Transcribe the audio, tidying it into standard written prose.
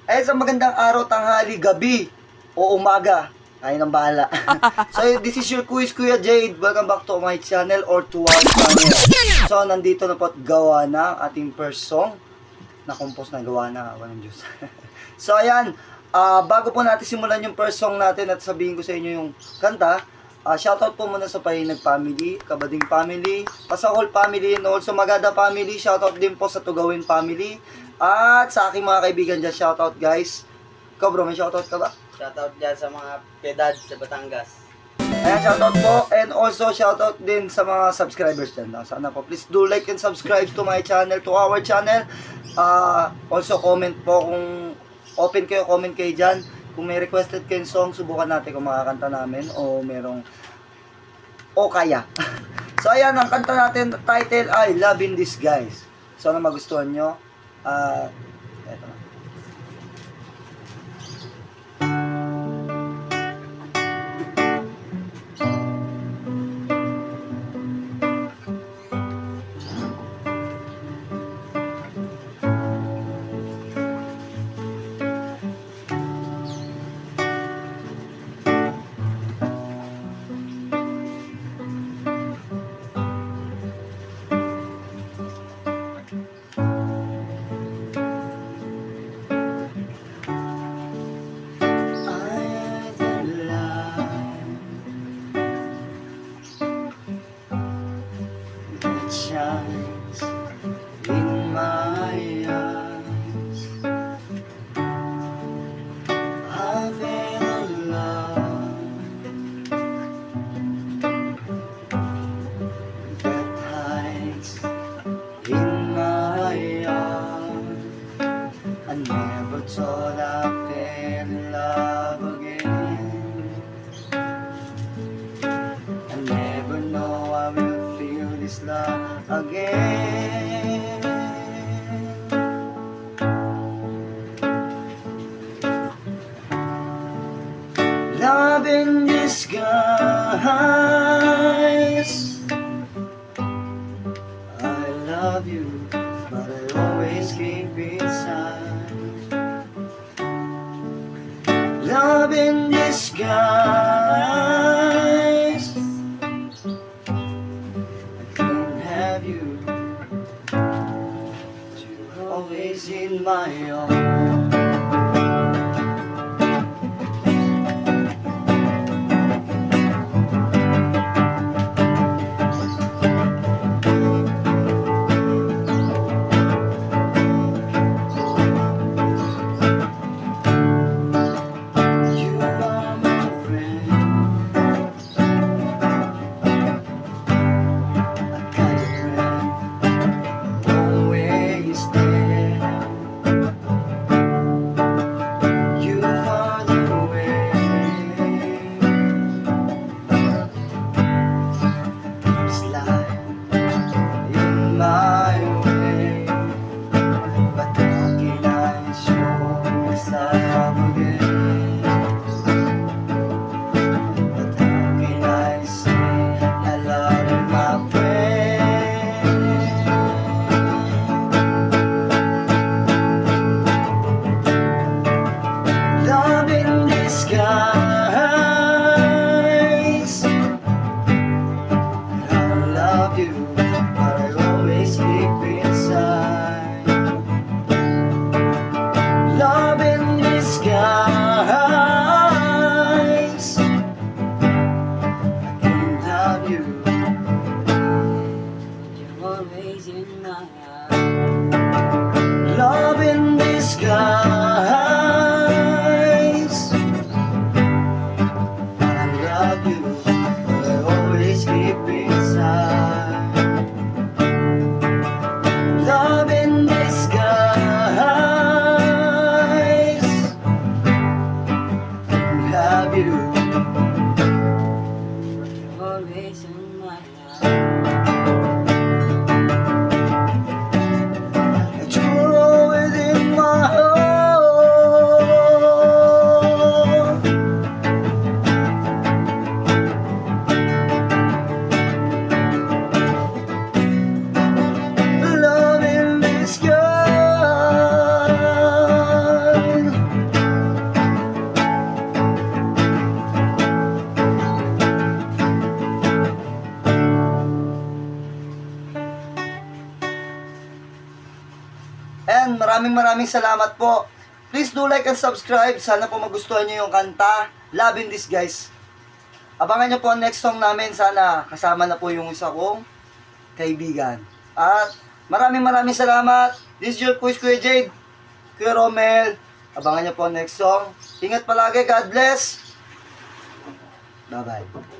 Ay, sa magandang araw, tanghali, gabi, o umaga. Ay, nang bahala. So, this is your quiz, Kuya Jade. Welcome back to my channel or to our channel. So, nandito na po at gawa na ang ating first song. Na-compose na, gawa na. Awa ng Diyos. So, ayan. Bago po natin simulan yung first song natin at sabihin ko sa inyo yung kanta, shoutout po muna sa Pahinag Family, Kabading Family, Pasahol Family, and also Magada Family. Shoutout din po sa Tugawin Family. At sa aking mga kaibigan dyan, shoutout guys. Ikaw bro, may shoutout ka ba? Shoutout dyan sa mga pedad sa Batangas. Ayan, shoutout po. And also, shoutout din sa mga subscribers dyan. Sana po, please do like and subscribe to my channel, to our channel. Also, comment po kung open kayo, comment kayo dyan. Kung may requested kayong song, subukan natin kung makakanta namin o merong o kaya. So, ayan, ang kanta natin, title ay Love in Disguise. Sana magustuhan nyo. Eto na. Shines in my eyes. I fell in love that hides in my arms. I never thought I fell in love again. I never know I will feel this love again. Love in disguise. I love you, but I always keep inside. Love in disguise. I can't have you. You're always in my arms. You are my friend. I got a friend, always there. You are the way. There's life in my way, but how can I show this love again? But how can I say I love you, my friend? Love in disguise. I love you, but I always keep inside. Love in disguise. I can't have you. You're always in my eyes. Love in disguise. I love you, but I always keep inside. Love in disguise. Can't have you. You're always in my eyes. You're always in my heart. maraming salamat po. Please do like and subscribe. Sana po magustuhan nyo yung kanta. Loving this, guys. Abangan nyo po ang next song namin. Sana kasama na po yung isa kong kaibigan. At maraming salamat. This is your quiz, Kuya Jade. Kuya Romel. Abangan nyo po ang next song. Ingat palagi. God bless. Bye-bye.